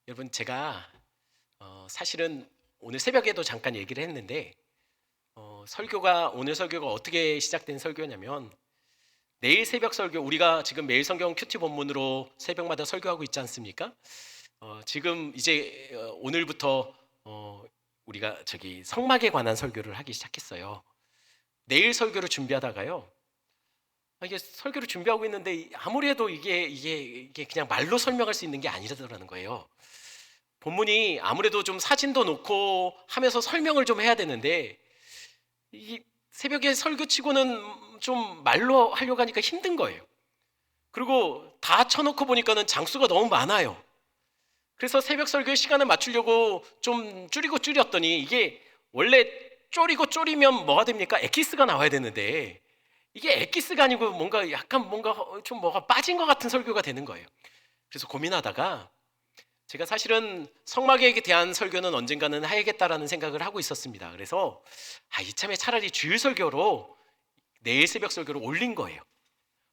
여러분 제가 사실은 오늘 새벽에도 잠깐 얘기를 했는데 오늘 설교가 어떻게 시작된 설교냐면 내일 새벽 설교 우리가 지금 매일 성경 큐티 본문으로 새벽마다 설교하고 있지 않습니까? 지금 이제 오늘부터 우리가 성막에 관한 설교를 하기 시작했어요. 내일 설교를 준비하다가요. 이게 설교를 준비하고 있는데 아무리 해도 이게 그냥 말로 설명할 수 있는 게 아니라는 거예요. 본문이 아무래도 좀 사진도 놓고 하면서 설명을 좀 해야 되는데 이 새벽에 설교치고는 좀 말로 하려고 하니까 힘든 거예요. 그리고 다 쳐놓고 보니까는 장수가 너무 많아요. 그래서 새벽 설교의 시간을 맞추려고 좀 줄였더니 이게 원래 줄이면 뭐가 됩니까? 엑기스가 나와야 되는데 이게 엑기스가 아니고 뭔가 좀 뭐가 빠진 것 같은 설교가 되는 거예요. 그래서 고민하다가 제가 사실은 성막에 대한 설교는 언젠가는 해야겠다라는 생각을 하고 있었습니다. 그래서 이참에 차라리 주일 설교로 내일 새벽 설교를 올린 거예요.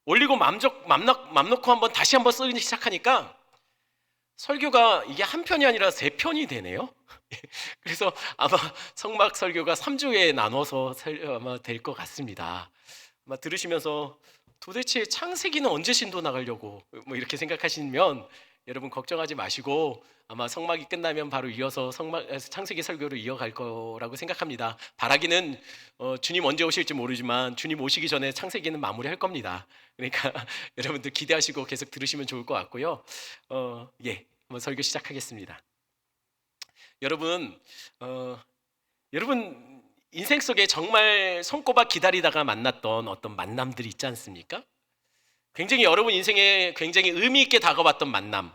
올리고 맘 놓고 다시 한번 쓰기 시작하니까 설교가 이게 한 편이 아니라 세 편이 되네요. 그래서 아마 성막 설교가 3주에 나눠서 아마 될 것 같습니다. 아마 들으시면서 도대체 창세기는 언제 신도 나가려고 이렇게 생각하시면 여러분 걱정하지 마시고 아마 성막이 끝나면 바로 이어서 창세기 설교로 이어갈 거라고 생각합니다. 바라기는 주님 언제 오실지 모르지만 주님 오시기 전에 창세기는 마무리할 겁니다. 그러니까 여러분들 기대하시고 계속 들으시면 좋을 것 같고요. 한번 설교 시작하겠습니다. 여러분 인생 속에 정말 손꼽아 기다리다가 만났던 어떤 만남들이 있지 않습니까? 굉장히 여러분 인생에 굉장히 의미 있게 다가왔던 만남,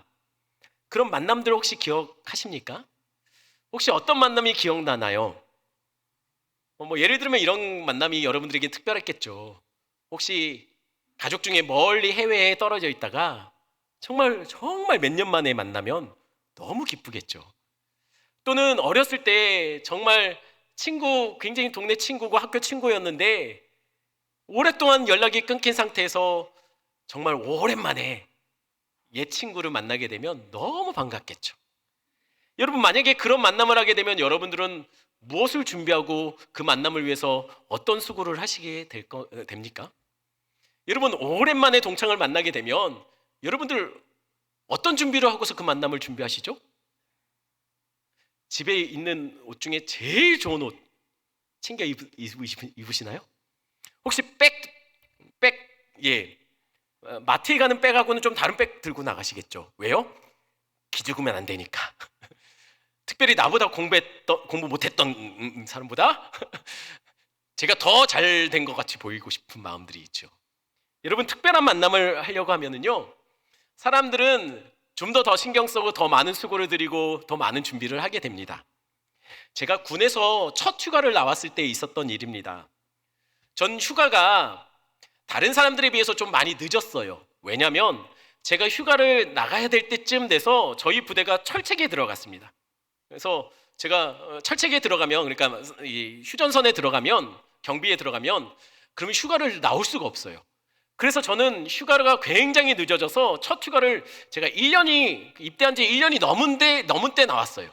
그런 만남들 혹시 기억하십니까? 혹시 어떤 만남이 기억나나요? 예를 들면 이런 만남이 여러분들에게 특별했겠죠. 혹시 가족 중에 멀리 해외에 떨어져 있다가 정말 몇 년 만에 만나면 너무 기쁘겠죠. 또는 어렸을 때 정말 굉장히 동네 친구고 학교 친구였는데 오랫동안 연락이 끊긴 상태에서 정말 오랜만에 옛 친구를 만나게 되면 너무 반갑겠죠. 여러분 만약에 그런 만남을 하게 되면 여러분들은 무엇을 준비하고 그 만남을 위해서 어떤 수고를 하시게 됩니까? 여러분 오랜만에 동창을 만나게 되면 여러분들 어떤 준비를 하고서 그 만남을 준비하시죠? 집에 있는 옷 중에 제일 좋은 옷 챙겨 입으시나요? 혹시 마트에 가는 백하고는 좀 다른 백 들고 나가시겠죠. 왜요? 기죽으면 안 되니까. 특별히 나보다 공부 못했던 사람보다 제가 더 잘 된 것 같이 보이고 싶은 마음들이 있죠. 여러분 특별한 만남을 하려고 하면은요, 사람들은 좀 더 신경 쓰고 더 많은 수고를 들이고 더 많은 준비를 하게 됩니다. 제가 군에서 첫 휴가를 나왔을 때 있었던 일입니다. 전 휴가가 다른 사람들에 비해서 좀 많이 늦었어요. 왜냐하면 제가 휴가를 나가야 될 때쯤 돼서 저희 부대가 철책에 들어갔습니다. 그래서 제가 철책에 들어가면, 그러니까 이 휴전선에 들어가면, 경비에 들어가면 그러면 휴가를 나올 수가 없어요. 그래서 저는 휴가가 굉장히 늦어져서 첫 휴가를 제가 입대한 지 1년이 넘은 때 나왔어요.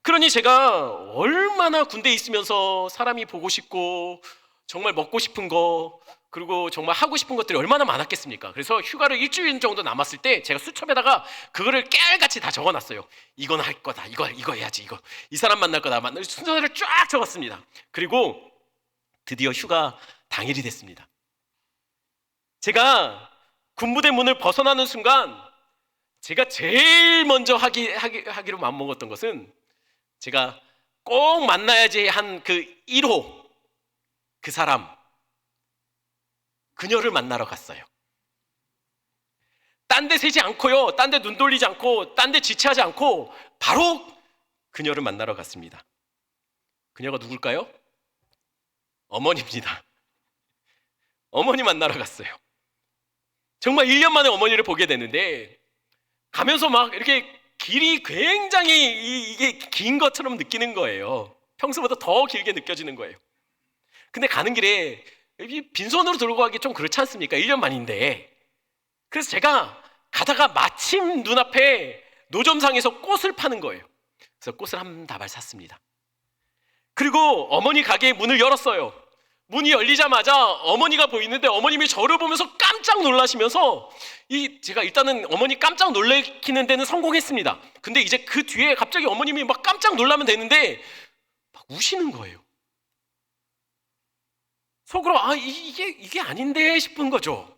그러니 제가 얼마나 군대에 있으면서 사람이 보고 싶고 정말 먹고 싶은 거, 그리고 정말 하고 싶은 것들이 얼마나 많았겠습니까? 그래서 휴가를 일주일 정도 남았을 때 제가 수첩에다가 그거를 깨알같이 다 적어놨어요. 이건 할 거다, 이거 해야지, 이 사람 만날 거다, 순서를 쫙 적었습니다. 그리고 드디어 휴가 당일이 됐습니다. 제가 군부대 문을 벗어나는 순간 제가 제일 먼저 하기로 마음먹었던 것은 제가 꼭 만나야지 한 그 1호 그 사람, 그녀를 만나러 갔어요. 딴 데 세지 않고요, 딴 데 눈 돌리지 않고, 딴 데 지체하지 않고 바로 그녀를 만나러 갔습니다. 그녀가 누굴까요? 어머니입니다. 어머니 만나러 갔어요. 정말 1년 만에 어머니를 보게 되는데 가면서 막 이렇게 길이 굉장히 이게 긴 것처럼 느끼는 거예요. 평소보다 더 길게 느껴지는 거예요. 근데 가는 길에 빈손으로 들고 가기 좀 그렇지 않습니까? 1년 만인데. 그래서 제가 가다가 마침 눈앞에 노점상에서 꽃을 파는 거예요. 그래서 꽃을 한 다발 샀습니다. 그리고 어머니 가게 문을 열었어요. 문이 열리자마자 어머니가 보이는데 어머님이 저를 보면서 깜짝 놀라시면서 제가 일단은 어머니 깜짝 놀래키는 데는 성공했습니다. 근데 이제 그 뒤에 갑자기 어머님이 막 깜짝 놀라면 되는데 막 우시는 거예요. 속으로 이게 아닌데 싶은 거죠.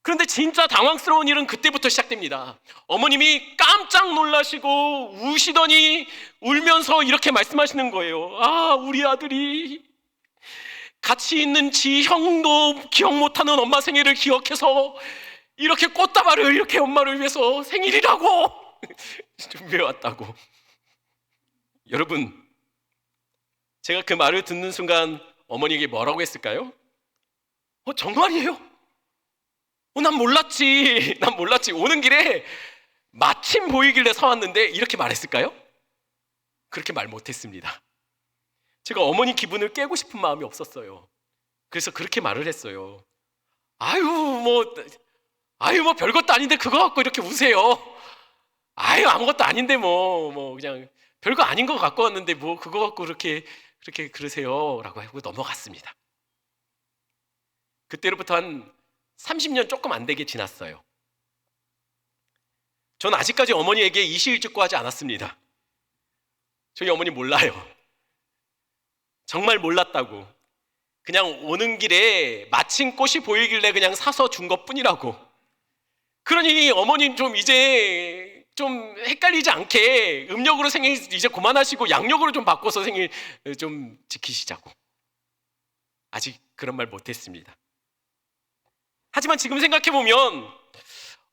그런데 진짜 당황스러운 일은 그때부터 시작됩니다. 어머님이 깜짝 놀라시고 우시더니 울면서 이렇게 말씀하시는 거예요. 우리 아들이 같이 있는 지 형도 기억 못하는 엄마 생일을 기억해서 이렇게 꽃다발을 이렇게 엄마를 위해서 생일이라고 준비해왔다고. 여러분, 제가 그 말을 듣는 순간 어머니에게 뭐라고 했을까요? 정말이에요? 난 몰랐지. 오는 길에 마침 보이길래 사왔는데 이렇게 말했을까요? 그렇게 말 못했습니다. 제가 어머니 기분을 깨고 싶은 마음이 없었어요. 그래서 그렇게 말을 했어요. 뭐 별것도 아닌데 그거 갖고 이렇게 우세요. 아무것도 아닌데 뭐 그냥 별거 아닌 거 갖고 왔는데 뭐 그거 갖고 그렇게 그러세요 라고 하고 넘어갔습니다. 그때로부터 한 30년 조금 안 되게 지났어요. 전 아직까지 어머니에게 이실직고하지 않았습니다. 저희 어머니 몰라요. 정말 몰랐다고. 그냥 오는 길에 마침 꽃이 보이길래 그냥 사서 준 것뿐이라고. 그러니 어머니는 좀 이제 좀 헷갈리지 않게 음력으로 생일 이제 그만하시고 양력으로 좀 바꿔서 생일 좀 지키시자고. 아직 그런 말 못했습니다. 하지만 지금 생각해보면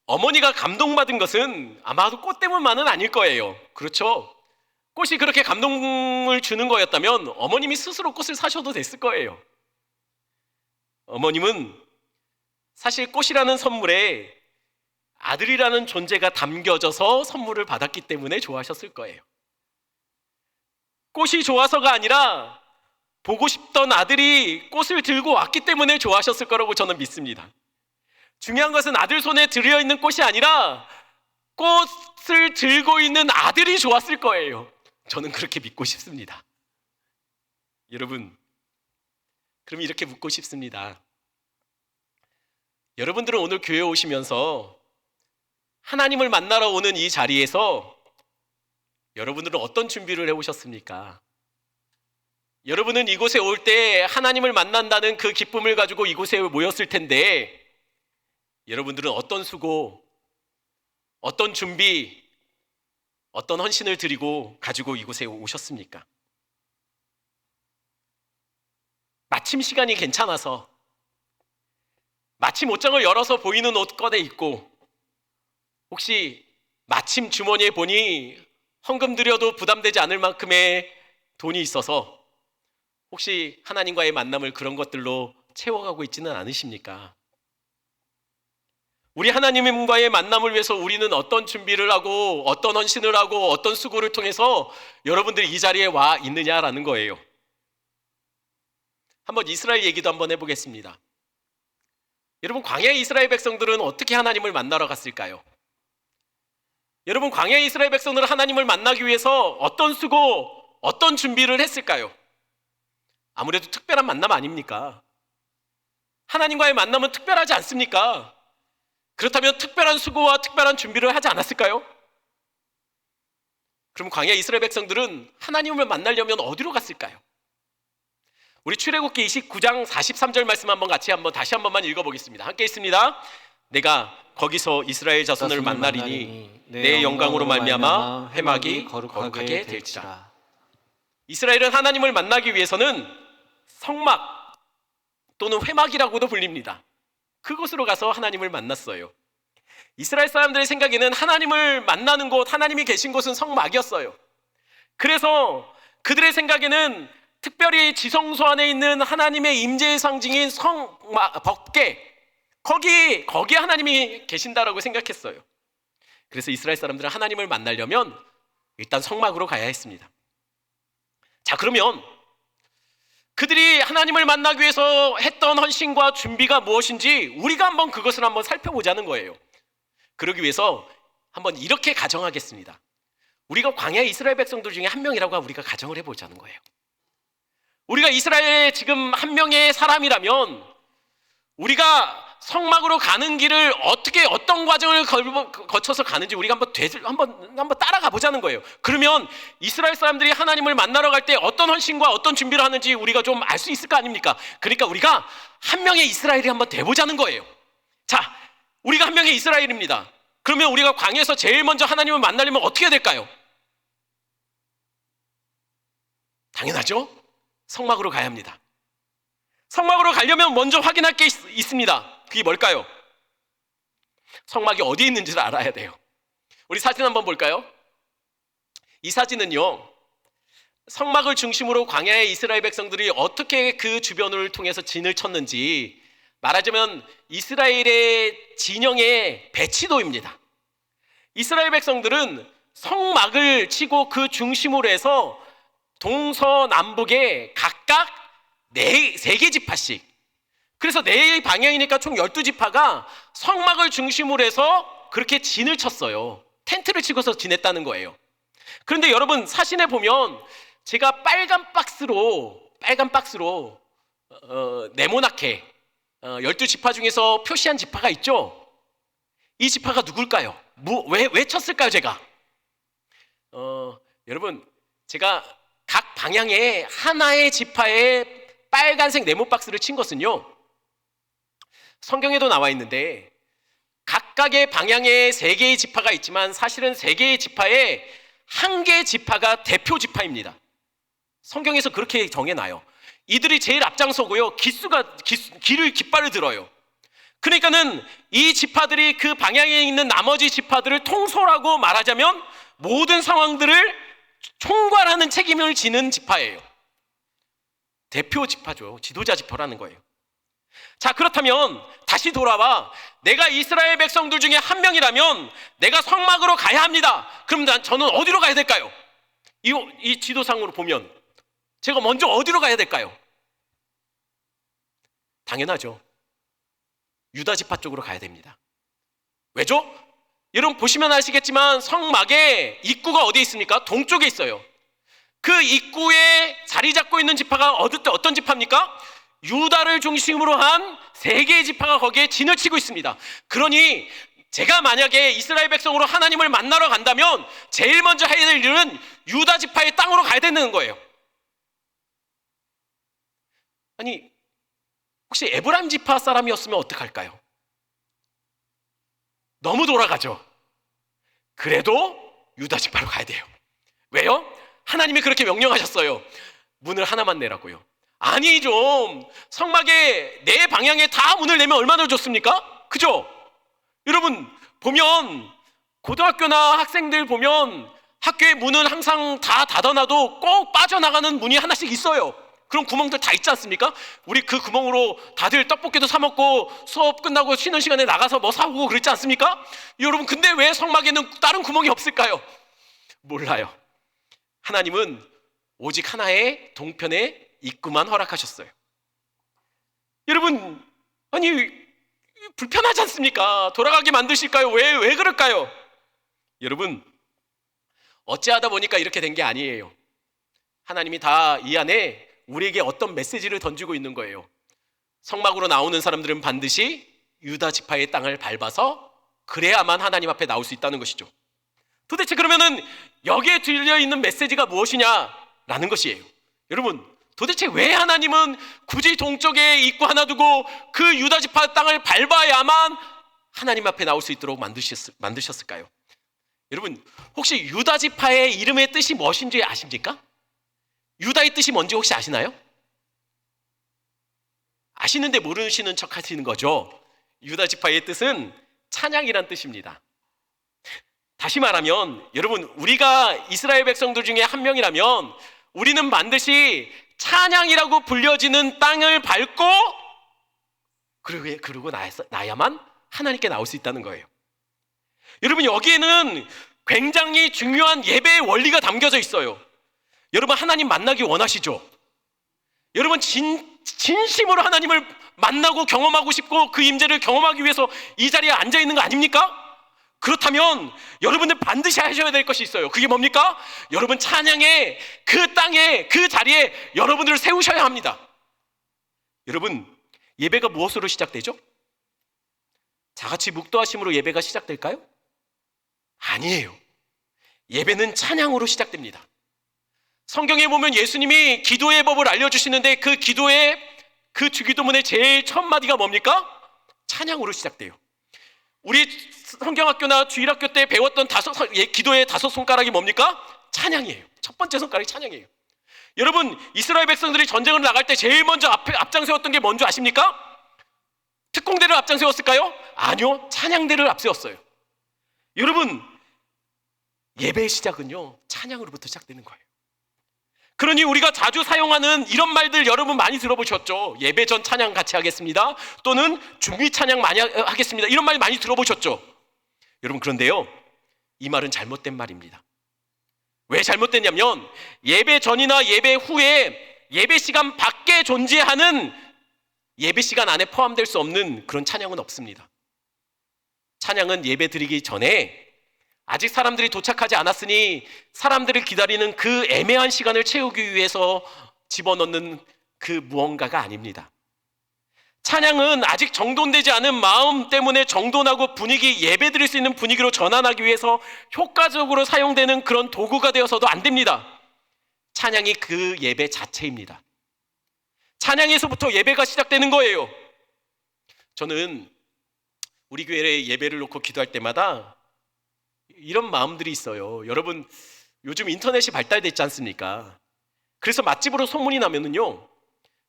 어머니가 감동받은 것은 아마도 꽃 때문만은 아닐 거예요. 그렇죠? 꽃이 그렇게 감동을 주는 거였다면 어머님이 스스로 꽃을 사셔도 됐을 거예요. 어머님은 사실 꽃이라는 선물에 아들이라는 존재가 담겨져서 선물을 받았기 때문에 좋아하셨을 거예요. 꽃이 좋아서가 아니라 보고 싶던 아들이 꽃을 들고 왔기 때문에 좋아하셨을 거라고 저는 믿습니다. 중요한 것은 아들 손에 들여있는 꽃이 아니라 꽃을 들고 있는 아들이 좋았을 거예요. 저는 그렇게 믿고 싶습니다. 여러분, 그럼 이렇게 묻고 싶습니다. 여러분들은 오늘 교회에 오시면서 하나님을 만나러 오는 이 자리에서 여러분들은 어떤 준비를 해오셨습니까? 여러분은 이곳에 올 때 하나님을 만난다는 그 기쁨을 가지고 이곳에 모였을 텐데 여러분들은 어떤 수고, 어떤 준비, 어떤 헌신을 드리고 가지고 이곳에 오셨습니까? 마침 시간이 괜찮아서 마침 옷장을 열어서 보이는 옷 꺼내 입고 혹시 마침 주머니에 보니 헌금 드려도 부담되지 않을 만큼의 돈이 있어서 혹시 하나님과의 만남을 그런 것들로 채워가고 있지는 않으십니까? 우리 하나님과의 만남을 위해서 우리는 어떤 준비를 하고 어떤 헌신을 하고 어떤 수고를 통해서 여러분들이 이 자리에 와 있느냐라는 거예요. 한번 이스라엘 얘기도 한번 해보겠습니다. 여러분, 광야의 이스라엘 백성들은 어떻게 하나님을 만나러 갔을까요? 여러분, 광야의 이스라엘 백성들은 하나님을 만나기 위해서 어떤 수고, 어떤 준비를 했을까요? 아무래도 특별한 만남 아닙니까? 하나님과의 만남은 특별하지 않습니까? 그렇다면 특별한 수고와 특별한 준비를 하지 않았을까요? 그럼 광야 이스라엘 백성들은 하나님을 만나려면 어디로 갔을까요? 우리 출애굽기 29장 43절 말씀 다시 한 번만 읽어보겠습니다. 함께 있습니다. 내가 거기서 이스라엘 자손을 만나리니 내 영광으로 말미암아 회막이 거룩하게 될지라. 이스라엘은 하나님을 만나기 위해서는 성막 또는 회막이라고도 불립니다. 그곳으로 가서 하나님을 만났어요. 이스라엘 사람들의 생각에는 하나님을 만나는 곳, 하나님이 계신 곳은 성막이었어요. 그래서 그들의 생각에는 특별히 지성소 안에 있는 하나님의 임재의 상징인 성막, 법궤, 거기에 하나님이 계신다라고 생각했어요. 그래서 이스라엘 사람들은 하나님을 만나려면 일단 성막으로 가야 했습니다. 자, 그러면 그들이 하나님을 만나기 위해서 했던 헌신과 준비가 무엇인지 우리가 한번 그것을 한번 살펴보자는 거예요. 그러기 위해서 한번 이렇게 가정하겠습니다. 우리가 광야의 이스라엘 백성들 중에 한 명이라고 우리가 가정을 해보자는 거예요. 우리가 이스라엘의 지금 한 명의 사람이라면 우리가 성막으로 가는 길을 어떻게 어떤 과정을 거쳐서 가는지 우리가 한번 따라가 보자는 거예요. 그러면 이스라엘 사람들이 하나님을 만나러 갈 때 어떤 헌신과 어떤 준비를 하는지 우리가 좀 알 수 있을 거 아닙니까? 그러니까 우리가 한 명의 이스라엘이 한번 돼보자는 거예요. 자, 우리가 한 명의 이스라엘입니다. 그러면 우리가 광야에서 제일 먼저 하나님을 만나려면 어떻게 해야 될까요? 당연하죠. 성막으로 가야 합니다. 성막으로 가려면 먼저 확인할 게 있습니다. 그게 뭘까요? 성막이 어디에 있는지를 알아야 돼요. 우리 사진 한번 볼까요? 이 사진은요, 성막을 중심으로 광야의 이스라엘 백성들이 어떻게 그 주변을 통해서 진을 쳤는지, 말하자면 이스라엘의 진영의 배치도입니다. 이스라엘 백성들은 성막을 치고 그 중심으로 해서 동서남북에 각각 3개 지파씩, 그래서 4의 방향이니까 총 12지파가 성막을 중심으로 해서 그렇게 진을 쳤어요. 텐트를 치고서 지냈다는 거예요. 그런데 여러분, 사진에 보면 제가 빨간 박스로 네모나게 12지파 중에서 표시한 지파가 있죠. 이 지파가 누굴까요? 왜 쳤을까요, 제가? 여러분, 제가 각 방향에 하나의 지파에 빨간색 네모 박스를 친 것은요, 성경에도 나와 있는데 각각의 방향에 3개의 지파가 있지만 사실은 3개의 지파에 1개의 지파가 대표 지파입니다. 성경에서 그렇게 정해놔요. 이들이 제일 앞장서고요, 깃발을 들어요. 그러니까는 이 지파들이 그 방향에 있는 나머지 지파들을 통솔하고, 말하자면 모든 상황들을 총괄하는 책임을 지는 지파예요. 대표 지파죠. 지도자 지파라는 거예요. 자, 그렇다면 다시 돌아와, 내가 이스라엘 백성들 중에 한 명이라면 내가 성막으로 가야 합니다. 그럼 저는 어디로 가야 될까요? 이 지도상으로 보면 제가 먼저 어디로 가야 될까요? 당연하죠. 유다 지파 쪽으로 가야 됩니다. 왜죠? 여러분 보시면 아시겠지만 성막의 입구가 어디에 있습니까? 동쪽에 있어요. 그 입구에 자리 잡고 있는 지파가 어떤 지파입니까? 유다를 중심으로 한 3개의 지파가 거기에 진을 치고 있습니다. 그러니 제가 만약에 이스라엘 백성으로 하나님을 만나러 간다면 제일 먼저 해야 될 일은 유다 지파의 땅으로 가야 되는 거예요. 아니, 혹시 에브라임 지파 사람이었으면 어떡할까요? 너무 돌아가죠. 그래도 유다 지파로 가야 돼요. 왜요? 하나님이 그렇게 명령하셨어요. 문을 하나만 내라고요. 아니, 좀 성막의 4방향에 다 문을 내면 얼마나 좋습니까? 그죠? 여러분 보면 고등학교나 학생들 보면 학교의 문은 항상 다 닫아놔도 꼭 빠져나가는 문이 하나씩 있어요. 그런 구멍들 다 있지 않습니까? 우리 그 구멍으로 다들 떡볶이도 사 먹고 수업 끝나고 쉬는 시간에 나가서 뭐 사오고 그랬지 않습니까? 여러분, 근데 왜 성막에는 다른 구멍이 없을까요? 몰라요. 하나님은 오직 하나의 동편의 입구만 허락하셨어요. 여러분, 아니 불편하지 않습니까? 돌아가게 만드실까요? 왜 그럴까요? 여러분, 어찌하다 보니까 이렇게 된 게 아니에요. 하나님이 다 이 안에 우리에게 어떤 메시지를 던지고 있는 거예요. 성막으로 나오는 사람들은 반드시 유다 지파의 땅을 밟아서 그래야만 하나님 앞에 나올 수 있다는 것이죠. 도대체 그러면은 여기에 들려있는 메시지가 무엇이냐라는 것이에요. 여러분, 도대체 왜 하나님은 굳이 동쪽에 입구 하나 두고 그 유다 지파 땅을 밟아야만 하나님 앞에 나올 수 있도록 만드셨을까요? 여러분, 혹시 유다 지파의 이름의 뜻이 무엇인지 아십니까? 유다의 뜻이 뭔지 혹시 아시나요? 아시는데 모르시는 척 하시는 거죠. 유다 지파의 뜻은 찬양이란 뜻입니다. 다시 말하면 여러분, 우리가 이스라엘 백성들 중에 한 명이라면 우리는 반드시 찬양이라고 불려지는 땅을 밟고 그러고 나야만 하나님께 나올 수 있다는 거예요. 여러분, 여기에는 굉장히 중요한 예배의 원리가 담겨져 있어요. 여러분, 하나님 만나기 원하시죠? 여러분, 진심으로 하나님을 만나고 경험하고 싶고 그 임재를 경험하기 위해서 이 자리에 앉아 있는 거 아닙니까? 그렇다면 여러분들 반드시 하셔야 될 것이 있어요. 그게 뭡니까? 여러분 찬양의 그 땅에 그 자리에 여러분들을 세우셔야 합니다. 여러분 예배가 무엇으로 시작되죠? 다같이 묵도하심으로 예배가 시작될까요? 아니에요. 예배는 찬양으로 시작됩니다. 성경에 보면 예수님이 기도의 법을 알려주시는데 그 기도의 그 주기도문의 제일 첫 마디가 뭡니까? 찬양으로 시작돼요. 우리 성경학교나 주일학교 때 배웠던 기도의 5손가락이 뭡니까? 찬양이에요. 첫 번째 손가락이 찬양이에요. 여러분 이스라엘 백성들이 전쟁을 나갈 때 제일 먼저 앞장세웠던 게 뭔지 아십니까? 특공대를 앞장세웠을까요? 아니요, 찬양대를 앞세웠어요. 여러분 예배의 시작은요 찬양으로부터 시작되는 거예요. 그러니 우리가 자주 사용하는 이런 말들 여러분 많이 들어보셨죠? 예배 전 찬양 같이 하겠습니다, 또는 준비 찬양 많이 하겠습니다, 이런 말 많이 들어보셨죠? 여러분 그런데요 이 말은 잘못된 말입니다. 왜 잘못됐냐면 예배 전이나 예배 후에 예배 시간 밖에 존재하는 예배 시간 안에 포함될 수 없는 그런 찬양은 없습니다. 찬양은 예배 드리기 전에 아직 사람들이 도착하지 않았으니 사람들을 기다리는 그 애매한 시간을 채우기 위해서 집어넣는 그 무언가가 아닙니다. 찬양은 아직 정돈되지 않은 마음 때문에 정돈하고 분위기, 예배 드릴 수 있는 분위기로 전환하기 위해서 효과적으로 사용되는 그런 도구가 되어서도 안 됩니다. 찬양이 그 예배 자체입니다. 찬양에서부터 예배가 시작되는 거예요. 저는 우리 교회에 예배를 놓고 기도할 때마다 이런 마음들이 있어요. 여러분 요즘 인터넷이 발달됐지 않습니까? 그래서 맛집으로 소문이 나면은요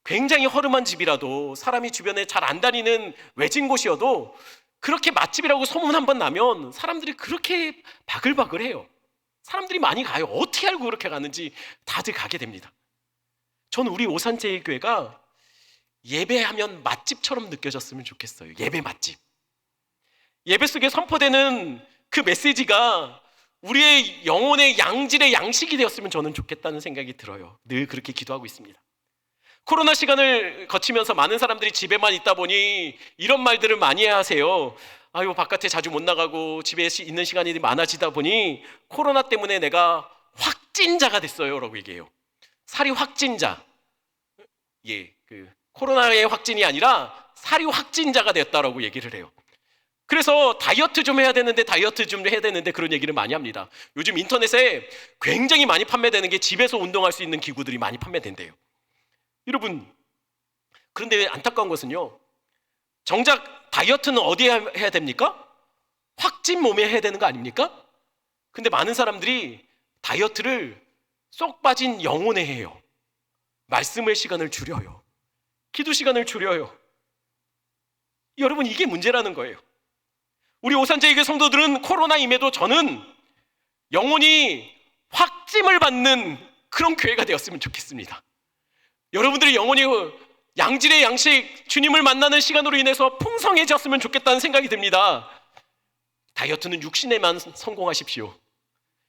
굉장히 허름한 집이라도 사람이 주변에 잘 안 다니는 외진 곳이어도 그렇게 맛집이라고 소문 한번 나면 사람들이 그렇게 바글바글해요. 사람들이 많이 가요. 어떻게 알고 그렇게 가는지 다들 가게 됩니다. 저는 우리 오산제일교회가 예배하면 맛집처럼 느껴졌으면 좋겠어요. 예배 맛집. 예배 속에 선포되는 그 메시지가 우리의 영혼의 양질의 양식이 되었으면 저는 좋겠다는 생각이 들어요. 늘 그렇게 기도하고 있습니다. 코로나 시간을 거치면서 많은 사람들이 집에만 있다 보니 이런 말들을 많이 하세요. 아유 바깥에 자주 못 나가고 집에 있는 시간이 많아지다 보니 코로나 때문에 내가 확진자가 됐어요 라고 얘기해요. 살이 확진자. 예, 코로나의 확진이 아니라 살이 확진자가 됐다라고 얘기를 해요. 그래서 다이어트 좀 해야 되는데 그런 얘기를 많이 합니다. 요즘 인터넷에 굉장히 많이 판매되는 게 집에서 운동할 수 있는 기구들이 많이 판매된대요. 여러분 그런데 안타까운 것은요 정작 다이어트는 어디에 해야 됩니까? 확진 몸에 해야 되는 거 아닙니까? 근데 많은 사람들이 다이어트를 쏙 빠진 영혼에 해요. 말씀의 시간을 줄여요. 기도 시간을 줄여요. 여러분 이게 문제라는 거예요. 우리 오산제일교회 성도들은 코로나임에도 저는 영혼이 확짐을 받는 그런 교회가 되었으면 좋겠습니다. 여러분들이 영혼이 양질의 양식, 주님을 만나는 시간으로 인해서 풍성해졌으면 좋겠다는 생각이 듭니다. 다이어트는 육신에만 성공하십시오.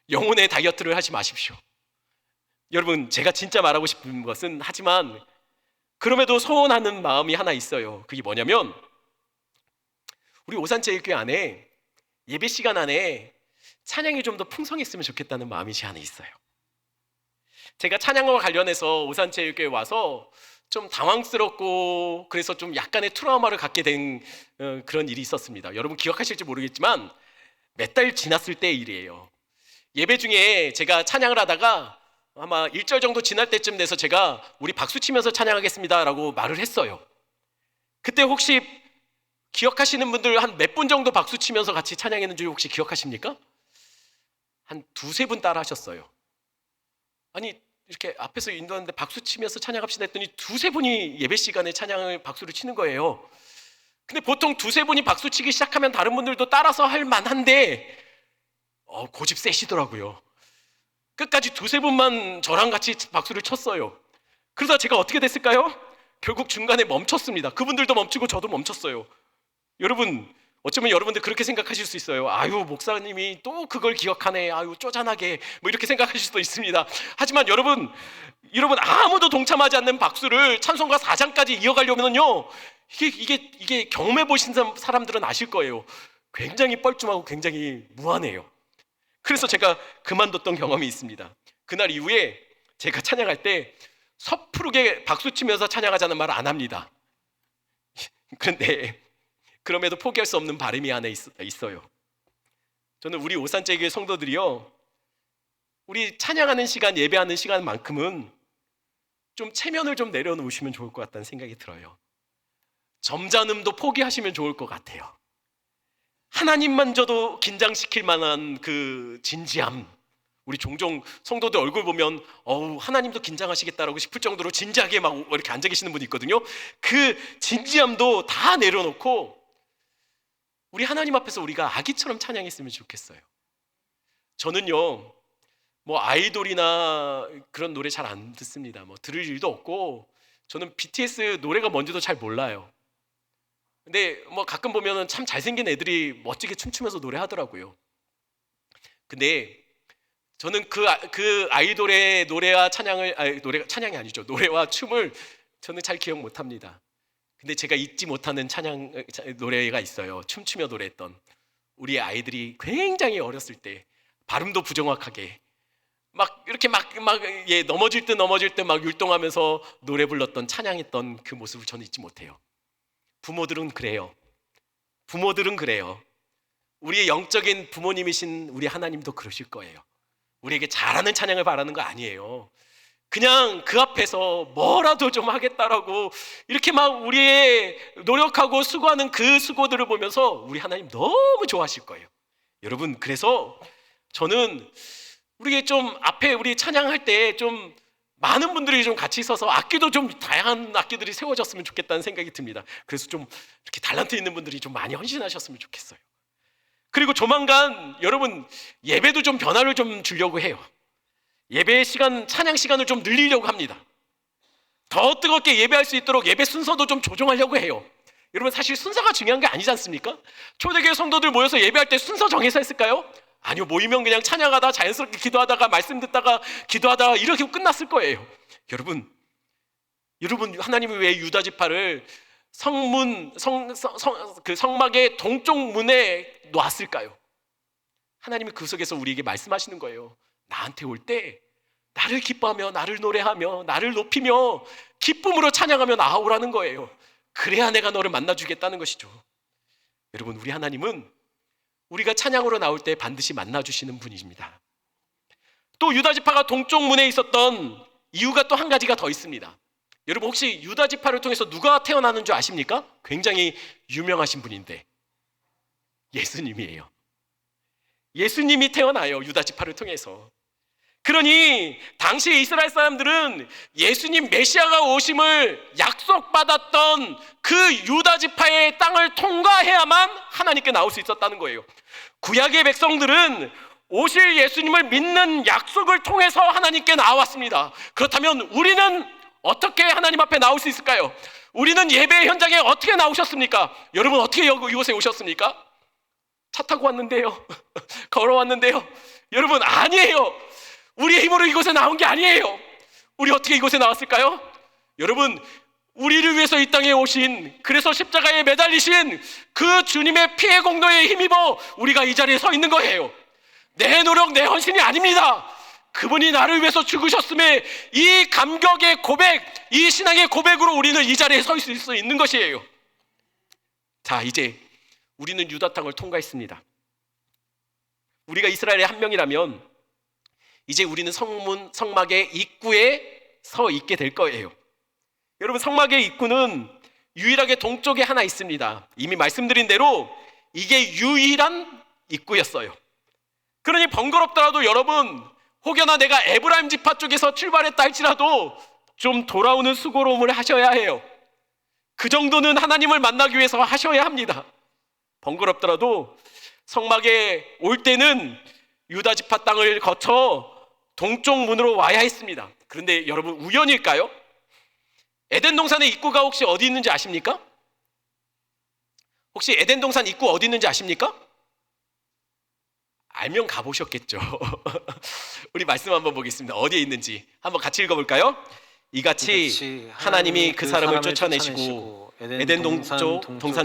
영혼의 다이어트를 하지 마십시오. 여러분 제가 진짜 말하고 싶은 것은 하지만 그럼에도 소원하는 마음이 하나 있어요. 그게 뭐냐면 우리 오산제일교회 안에 예배 시간 안에 찬양이 좀 더 풍성했으면 좋겠다는 마음이 제 안에 있어요. 제가 찬양과 관련해서 오산제일교회 와서 좀 당황스럽고 그래서 좀 약간의 트라우마를 갖게 된 그런 일이 있었습니다. 여러분 기억하실지 모르겠지만 몇 달 지났을 때의 일이에요. 예배 중에 제가 찬양을 하다가 아마 1절 정도 지날 때쯤 돼서 제가 우리 박수 치면서 찬양하겠습니다 라고 말을 했어요. 그때 혹시 기억하시는 분들 한 몇 분 정도 박수 치면서 같이 찬양했는지 혹시 기억하십니까? 한 두세 분 따라 하셨어요. 아니 이렇게 앞에서 인도하는데 박수 치면서 찬양합시다 했더니 두세 분이 예배 시간에 찬양을 박수를 치는 거예요. 근데 보통 두세 분이 박수 치기 시작하면 다른 분들도 따라서 할 만한데 고집 세시더라고요. 끝까지 두세 분만 저랑 같이 박수를 쳤어요. 그러다 제가 어떻게 됐을까요? 결국 중간에 멈췄습니다. 그분들도 멈추고 저도 멈췄어요. 여러분 어쩌면 여러분들 그렇게 생각하실 수 있어요. 아유 목사님이 또 그걸 기억하네, 아유 쪼잔하게, 뭐 이렇게 생각하실 수도 있습니다. 하지만 여러분 아무도 동참하지 않는 박수를 찬송가 4장까지 이어가려면요 이게 경험해 보신 사람들은 아실 거예요. 굉장히 뻘쭘하고 굉장히 무안해요. 그래서 제가 그만뒀던 경험이 있습니다. 그날 이후에 제가 찬양할 때 섣부르게 박수치면서 찬양하자는 말을 안 합니다. 그런데 그럼에도 포기할 수 없는 바람이 하나 있어요. 저는 우리 오산제교회 성도들이요, 우리 찬양하는 시간, 예배하는 시간만큼은 좀 체면을 좀 내려놓으시면 좋을 것 같다는 생각이 들어요. 점잖음도 포기하시면 좋을 것 같아요. 하나님만저도 긴장시킬 만한 그 진지함, 우리 종종 성도들 얼굴 보면 하나님도 긴장하시겠다라고 싶을 정도로 진지하게 막 이렇게 앉아 계시는 분이 있거든요. 그 진지함도 다 내려놓고 우리 하나님 앞에서 우리가 아기처럼 찬양했으면 좋겠어요. 저는요, 뭐 아이돌이나 그런 노래 잘 안 듣습니다. 뭐 들을 일도 없고, 저는 BTS 노래가 뭔지도 잘 몰라요. 근데 뭐 가끔 보면은 참 잘생긴 애들이 멋지게 춤추면서 노래하더라고요. 근데 저는 그 아이돌의 노래와 찬양이 아니죠. 노래와 춤을 저는 잘 기억 못합니다. 근데 제가 잊지 못하는 노래가 있어요. 춤추며 노래했던, 우리 아이들이 굉장히 어렸을 때 발음도 부정확하게 막 이렇게 넘어질 때 막 율동하면서 노래 불렀던, 찬양했던 그 모습을 저는 잊지 못해요. 부모들은 그래요. 우리의 영적인 부모님이신 우리 하나님도 그러실 거예요. 우리에게 잘하는 찬양을 바라는 거 아니에요. 그냥 그 앞에서 뭐라도 좀 하겠다라고 이렇게 막 우리의 노력하고 수고하는 그 수고들을 보면서 우리 하나님 너무 좋아하실 거예요. 여러분, 그래서 저는 우리 좀 앞에 우리 찬양할 때 좀 많은 분들이 좀 같이 있어서 악기도 좀 다양한 악기들이 세워졌으면 좋겠다는 생각이 듭니다. 그래서 좀 이렇게 달란트 있는 분들이 좀 많이 헌신하셨으면 좋겠어요. 그리고 조만간 여러분 예배도 좀 변화를 좀 주려고 해요. 예배 시간, 찬양 시간을 좀 늘리려고 합니다. 더 뜨겁게 예배할 수 있도록 예배 순서도 좀 조정하려고 해요. 여러분, 사실 순서가 중요한 게 아니지 않습니까? 초대교회 성도들 모여서 예배할 때 순서 정해서 했을까요? 아니요, 모이면 그냥 찬양하다 자연스럽게 기도하다가 말씀 듣다가 기도하다가 이렇게 끝났을 거예요. 여러분 하나님이 왜 유다 지파를 성막의 동쪽 문에 놨을까요? 하나님이 그 속에서 우리에게 말씀하시는 거예요. 나한테 올 때 나를 기뻐하며 나를 노래하며 나를 높이며 기쁨으로 찬양하며 나아오라는 거예요. 그래야 내가 너를 만나주겠다는 것이죠. 여러분, 우리 하나님은 우리가 찬양으로 나올 때 반드시 만나주시는 분이십니다. 또 유다 지파가 동쪽 문에 있었던 이유가 또 한 가지가 더 있습니다. 여러분, 혹시 유다 지파를 통해서 누가 태어나는 줄 아십니까? 굉장히 유명하신 분인데 예수님이에요. 예수님이 태어나요, 유다 지파를 통해서. 그러니 당시 이스라엘 사람들은 예수님 메시아가 오심을 약속받았던 그 유다 지파의 땅을 통과해야만 하나님께 나올 수 있었다는 거예요. 구약의 백성들은 오실 예수님을 믿는 약속을 통해서 하나님께 나왔습니다. 그렇다면 우리는 어떻게 하나님 앞에 나올 수 있을까요? 우리는 예배 현장에 어떻게 나오셨습니까? 여러분, 어떻게 이곳에 오셨습니까? 차 타고 왔는데요. 걸어왔는데요. 여러분, 아니에요. 우리의 힘으로 이곳에 나온 게 아니에요. 우리 어떻게 이곳에 나왔을까요? 여러분, 우리를 위해서 이 땅에 오신, 그래서 십자가에 매달리신 그 주님의 피의 공로에 힘입어 우리가 이 자리에 서 있는 거예요. 내 노력, 내 헌신이 아닙니다. 그분이 나를 위해서 죽으셨음에 이 감격의 고백, 이 신앙의 고백으로 우리는 이 자리에 서 있을 수 있는 것이에요. 자, 이제 우리는 유다 땅을 통과했습니다. 우리가 이스라엘의 한 명이라면 이제 우리는 성막의 입구에 서 있게 될 거예요. 여러분, 성막의 입구는 유일하게 동쪽에 하나 있습니다. 이미 말씀드린 대로 이게 유일한 입구였어요. 그러니 번거롭더라도 여러분, 혹여나 내가 에브라임 지파 쪽에서 출발했다 할지라도 좀 돌아오는 수고로움을 하셔야 해요. 그 정도는 하나님을 만나기 위해서 하셔야 합니다. 번거롭더라도 성막에 올 때는 유다 지파 땅을 거쳐 동쪽 문으로 와야 했습니다. 그런데 여러분, 우연일까요? 에덴 동산의 입구가 혹시 어디 있는지 아십니까? 혹시 에덴 동산 입구 어디 있는지 아십니까? 알면 가보셨겠죠. 우리 말씀 한번 보겠습니다. 어디에 있는지 한번 같이 읽어볼까요? 이같이 하나님이 그 사람을 쫓아내시고 에덴 동산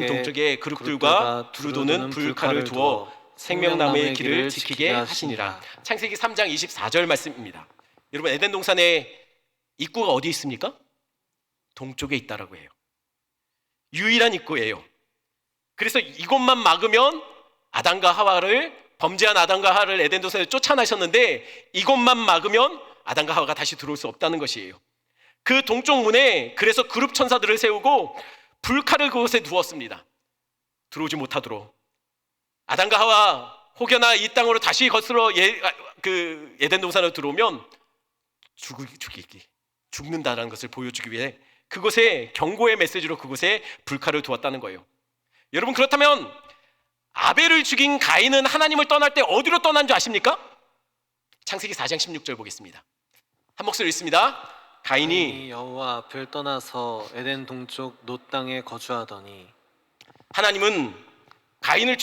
동쪽에 그룹들과 두루도는 불칼을 두어 생명나무의 길을 지키게 하시니라. 창세기 3장 24절 말씀입니다. 여러분, 에덴 동산의 입구가 어디 있습니까? 동쪽에 있다라고 해요. 유일한 입구예요. 그래서 이곳만 막으면 범죄한 아담과 하와를 에덴 동산에 쫓아내셨는데, 이곳만 막으면 아담과 하와가 다시 들어올 수 없다는 것이에요. 그 동쪽 문에 그래서 그룹 천사들을 세우고 불칼을 그곳에 두었습니다. 들어오지 못하도록. 아담과 하와 혹여나 이 땅으로 다시 거슬러 에덴 동산으로 들어오면 죽는다라는 것을 보여주기 위해 그곳에 경고의 메시지로 그곳에 불칼을 두었다는 거예요. 여러분, 그렇다면 아벨을 죽인 가인은 하나님을 떠날 때 어디로 떠난 줄 아십니까? 창세기 4장 16절 보겠습니다. 한 목소리 읽습니다. 가인이 여호와 앞을 떠나서 에덴 동쪽 놋 땅에 거주하더니. 하나님은 가인은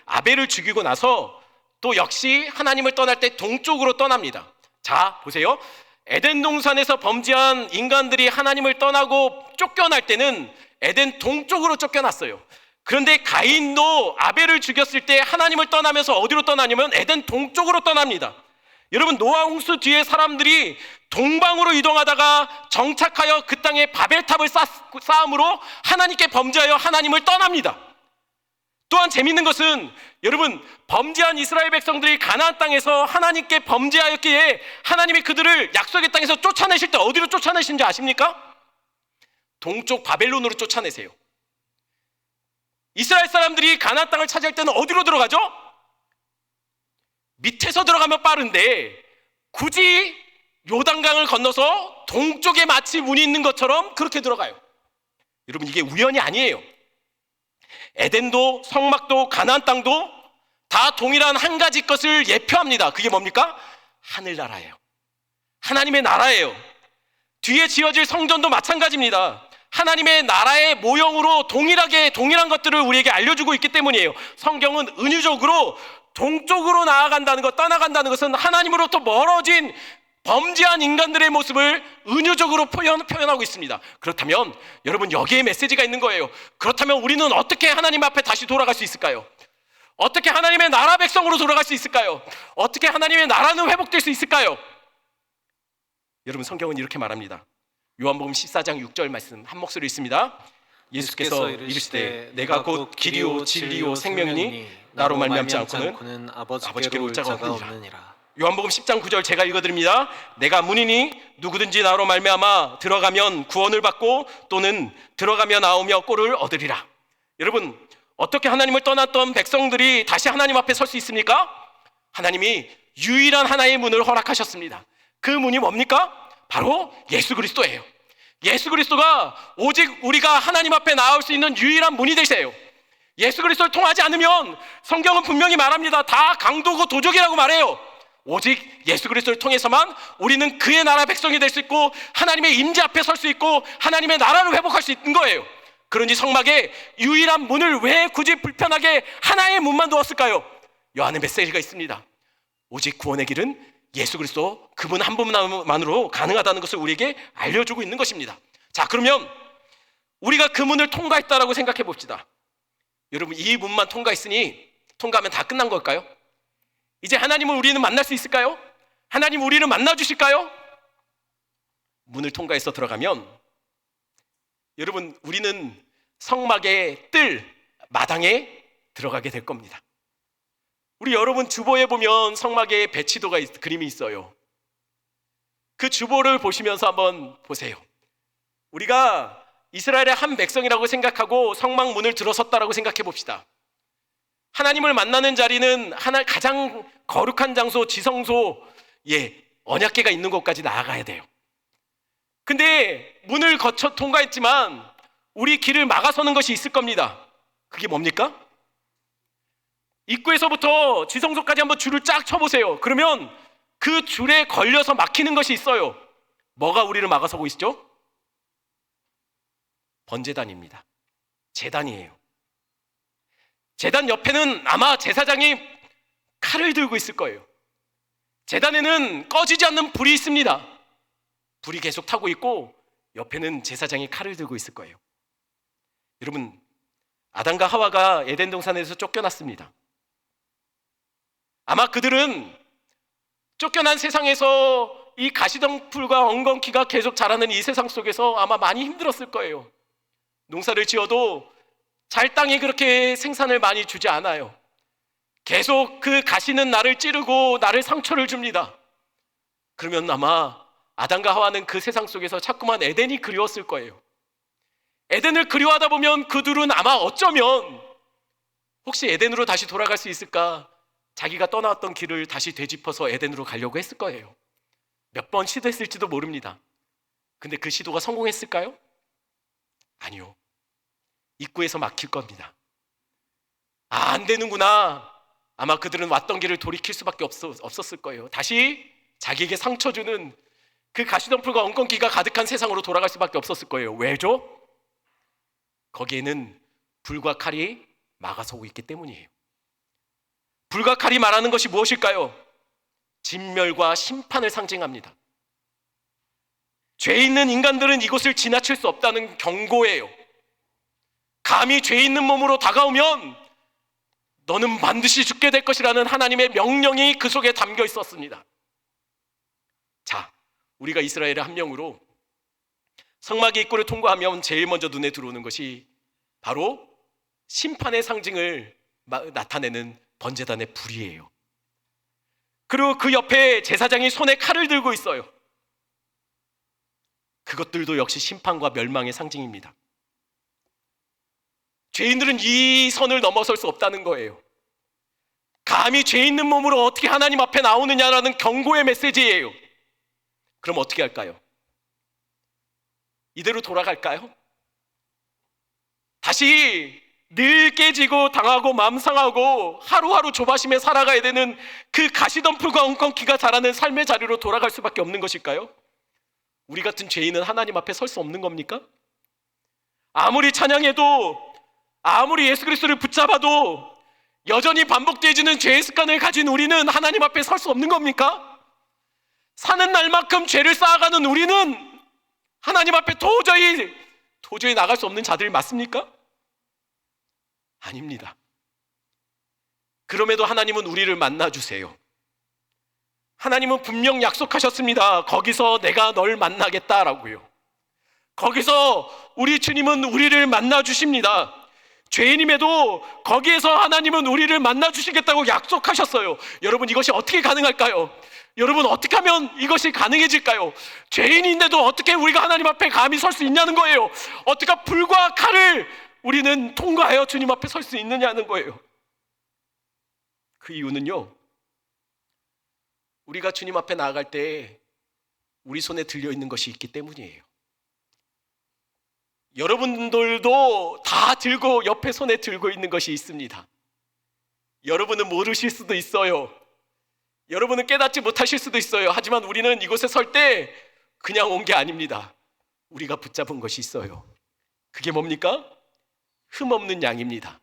아벨을 죽이고 나서 또 역시 하나님을 떠날 때 동쪽으로 떠납니다. 자, 보세요. 에덴 동산에서 범죄한 인간들이 하나님을 떠나고 쫓겨날 때는 에덴 동쪽으로 쫓겨났어요. 그런데 가인도 아벨을 죽였을 때 하나님을 떠나면서 어디로 떠나냐면 에덴 동쪽으로 떠납니다. 여러분, 노아 홍수 뒤에 사람들이 동방으로 이동하다가 정착하여 그 땅에 바벨탑을 쌓음으로 하나님께 범죄하여 하나님을 떠납니다. 또한 재미있는 것은 여러분, 범죄한 이스라엘 백성들이 가나안 땅에서 하나님께 범죄하였기에 하나님이 그들을 약속의 땅에서 쫓아내실 때 어디로 쫓아내신지 아십니까? 동쪽 바벨론으로 쫓아내세요. 이스라엘 사람들이 가나안 땅을 차지할 때는 어디로 들어가죠? 밑에서 들어가면 빠른데 굳이 요단강을 건너서 동쪽에 마치 문이 있는 것처럼 그렇게 들어가요. 여러분, 이게 우연이 아니에요. 에덴도 성막도 가나안 땅도 다 동일한 한 가지 것을 예표합니다. 그게 뭡니까? 하늘나라예요. 하나님의 나라예요. 뒤에 지어질 성전도 마찬가지입니다. 하나님의 나라의 모형으로 동일한 것들을 우리에게 알려주고 있기 때문이에요. 성경은 은유적으로 동쪽으로 떠나간다는 것은 하나님으로부터 멀어진 범죄한 인간들의 모습을 은유적으로 표현하고 있습니다. 그렇다면 여러분, 여기에 메시지가 있는 거예요. 그렇다면 우리는 어떻게 하나님 앞에 다시 돌아갈 수 있을까요? 어떻게 하나님의 나라 백성으로 돌아갈 수 있을까요? 어떻게 하나님의 나라는 회복될 수 있을까요? 여러분, 성경은 이렇게 말합니다. 요한복음 14장 6절 말씀 한 목소리 있습니다. 예수께서 이르시되 내가 곧 길이요 진리요 생명이니 나로 말미암지 않고는 아버지께로 올 자가 없느니라. 요한복음 10장 9절 제가 읽어드립니다. 내가 문이니 누구든지 나로 말미암아 들어가면 구원을 받고 또는 들어가며 나오며 꼴을 얻으리라. 여러분, 어떻게 하나님을 떠났던 백성들이 다시 하나님 앞에 설 수 있습니까? 하나님이 유일한 하나의 문을 허락하셨습니다. 그 문이 뭡니까? 바로 예수 그리스도예요. 예수 그리스도가 오직 우리가 하나님 앞에 나올 수 있는 유일한 문이 되세요. 예수 그리스도를 통하지 않으면 성경은 분명히 말합니다. 다 강도고 도적이라고 말해요. 오직 예수 그리스도를 통해서만 우리는 그의 나라 백성이 될 수 있고 하나님의 임재 앞에 설 수 있고 하나님의 나라를 회복할 수 있는 거예요. 그런지 성막에 유일한 문을 왜 굳이 불편하게 하나의 문만 두었을까요? 요한의 메시지가 있습니다. 오직 구원의 길은 예수 그리스도 그분 한 분만으로 가능하다는 것을 우리에게 알려주고 있는 것입니다. 자, 그러면 우리가 그 문을 통과했다라고 생각해 봅시다. 여러분, 이 문만 통과하면 다 끝난 걸까요? 이제 하나님을 우리는 만날 수 있을까요? 하나님 우리를 만나 주실까요? 문을 통과해서 들어가면 여러분, 우리는 성막의 마당에 들어가게 될 겁니다. 우리 여러분 주보에 보면 성막에 배치도가 그림이 있어요. 그 주보를 보시면서 한번 보세요. 우리가 이스라엘의 한 백성이라고 생각하고 성막 문을 들어섰다라고 생각해 봅시다. 하나님을 만나는 자리는 가장 거룩한 장소, 지성소, 언약궤가 있는 곳까지 나아가야 돼요. 근데 문을 거쳐 통과했지만 우리 길을 막아서는 것이 있을 겁니다. 그게 뭡니까? 입구에서부터 지성소까지 한번 줄을 쫙 쳐보세요. 그러면 그 줄에 걸려서 막히는 것이 있어요. 뭐가 우리를 막아서고 있죠? 번제단입니다. 제단이에요. 제단 옆에는 아마 제사장이 칼을 들고 있을 거예요. 제단에는 꺼지지 않는 불이 있습니다. 불이 계속 타고 있고 옆에는 제사장이 칼을 들고 있을 거예요. 여러분, 아담과 하와가 에덴 동산에서 쫓겨났습니다. 아마 그들은 쫓겨난 세상에서 이 가시덤불과 엉겅퀴가 계속 자라는 이 세상 속에서 아마 많이 힘들었을 거예요. 농사를 지어도 잘 땅에 그렇게 생산을 많이 주지 않아요. 계속 그 가시는 나를 찌르고 나를 상처를 줍니다. 그러면 아마 아담과 하와는 그 세상 속에서 자꾸만 에덴이 그리웠을 거예요. 에덴을 그리워하다 보면 그들은 아마 어쩌면 혹시 에덴으로 다시 돌아갈 수 있을까? 자기가 떠나왔던 길을 다시 되짚어서 에덴으로 가려고 했을 거예요. 몇 번 시도했을지도 모릅니다. 근데 그 시도가 성공했을까요? 아니요. 입구에서 막힐 겁니다. 안 되는구나. 아마 그들은 왔던 길을 돌이킬 수밖에 없었을 거예요. 다시 자기에게 상처 주는 그 가시덤불과 엉겅퀴가 가득한 세상으로 돌아갈 수밖에 없었을 거예요. 왜죠? 거기에는 불과 칼이 막아서고 있기 때문이에요. 불과 칼이 말하는 것이 무엇일까요? 진멸과 심판을 상징합니다. 죄 있는 인간들은 이곳을 지나칠 수 없다는 경고예요. 감히 죄 있는 몸으로 다가오면 너는 반드시 죽게 될 것이라는 하나님의 명령이 그 속에 담겨 있었습니다. 자, 우리가 이스라엘의 한 명으로 성막의 입구를 통과하면 제일 먼저 눈에 들어오는 것이 바로 심판의 상징을 나타내는 번제단의 불이에요. 그리고 그 옆에 제사장이 손에 칼을 들고 있어요. 그것들도 역시 심판과 멸망의 상징입니다. 죄인들은 이 선을 넘어설 수 없다는 거예요. 감히 죄 있는 몸으로 어떻게 하나님 앞에 나오느냐라는 경고의 메시지예요. 그럼 어떻게 할까요? 이대로 돌아갈까요? 다시 늘 깨지고 당하고 마음 상하고 하루하루 조바심에 살아가야 되는 그 가시덤불과 엉겅퀴가 자라는 삶의 자리로 돌아갈 수밖에 없는 것일까요? 우리 같은 죄인은 하나님 앞에 설 수 없는 겁니까? 아무리 찬양해도 아무리 예수 그리스도를 붙잡아도 여전히 반복되어지는 죄의 습관을 가진 우리는 하나님 앞에 설 수 없는 겁니까? 사는 날만큼 죄를 쌓아가는 우리는 하나님 앞에 도저히 나갈 수 없는 자들 맞습니까? 아닙니다. 그럼에도 하나님은 우리를 만나주세요. 하나님은 분명 약속하셨습니다. 거기서 내가 널 만나겠다라고요. 거기서 우리 주님은 우리를 만나주십니다. 죄인임에도 거기에서 하나님은 우리를 만나주시겠다고 약속하셨어요. 여러분, 이것이 어떻게 가능할까요? 여러분, 어떻게 하면 이것이 가능해질까요? 죄인인데도 어떻게 우리가 하나님 앞에 감히 설 수 있냐는 거예요. 어떻게 불과 칼을 우리는 통과하여 주님 앞에 설 수 있느냐는 거예요. 그 이유는요, 우리가 주님 앞에 나아갈 때 우리 손에 들려있는 것이 있기 때문이에요. 여러분들도 다 들고 옆에 손에 들고 있는 것이 있습니다. 여러분은 모르실 수도 있어요. 여러분은 깨닫지 못하실 수도 있어요. 하지만 우리는 이곳에 설 때 그냥 온 게 아닙니다. 우리가 붙잡은 것이 있어요. 그게 뭡니까? 흠없는 양입니다.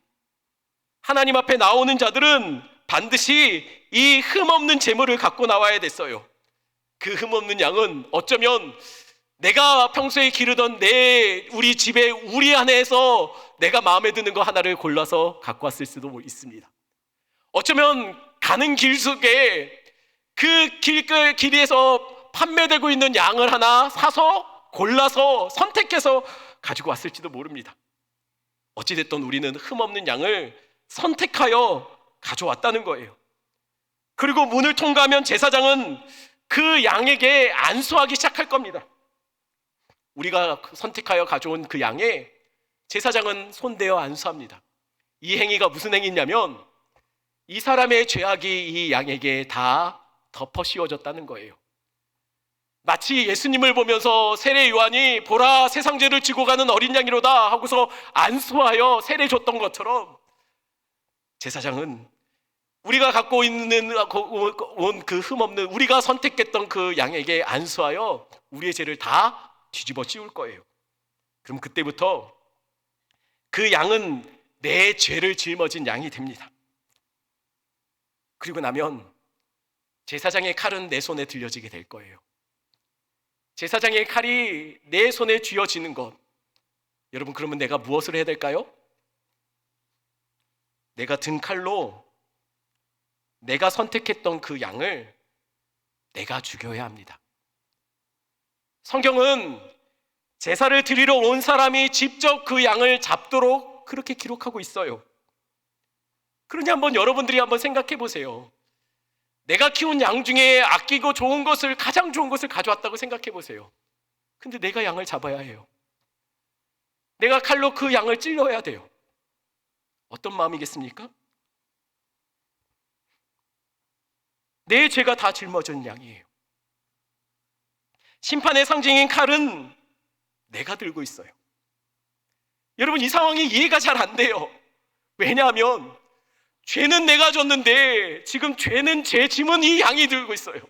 하나님 앞에 나오는 자들은 반드시 이 흠없는 제물을 갖고 나와야 됐어요. 그 흠없는 양은 어쩌면 내가 평소에 기르던 우리 집에 우리 안에서 내가 마음에 드는 거 하나를 골라서 갖고 왔을 수도 있습니다. 어쩌면 가는 길 속에 그 길에서 판매되고 있는 양을 하나 사서 골라서 선택해서 가지고 왔을지도 모릅니다. 어찌됐든 우리는 흠없는 양을 선택하여 가져왔다는 거예요. 그리고 문을 통과하면 제사장은 그 양에게 안수하기 시작할 겁니다. 우리가 선택하여 가져온 그 양에 제사장은 손대어 안수합니다. 이 행위가 무슨 행위냐면 이 사람의 죄악이 이 양에게 다 덮어 씌워졌다는 거예요. 마치 예수님을 보면서 세례 요한이 보라 세상 죄를 지고 가는 어린 양이로다 하고서 안수하여 세례 줬던 것처럼 제사장은 우리가 갖고 온 그 흠없는 우리가 선택했던 그 양에게 안수하여 우리의 죄를 다 뒤집어 씌울 거예요. 그럼 그때부터 그 양은 내 죄를 짊어진 양이 됩니다. 그리고 나면 제사장의 칼은 내 손에 들려지게 될 거예요. 제사장의 칼이 내 손에 쥐어지는 것, 여러분, 그러면 내가 무엇을 해야 될까요? 내가 든 칼로 내가 선택했던 그 양을 내가 죽여야 합니다. 성경은 제사를 드리러 온 사람이 직접 그 양을 잡도록 그렇게 기록하고 있어요. 그러니 한번 여러분들이 한번 생각해 보세요. 내가 키운 양 중에 아끼고 좋은 것을, 가장 좋은 것을 가져왔다고 생각해 보세요. 근데 내가 양을 잡아야 해요. 내가 칼로 그 양을 찔러야 돼요. 어떤 마음이겠습니까? 내 죄가 다 짊어진 양이에요. 심판의 상징인 칼은 내가 들고 있어요. 여러분, 이 상황이 이해가 잘 안 돼요. 왜냐하면 죄는 내가 졌는데 지금 죄는, 제 짐은 이 양이 들고 있어요.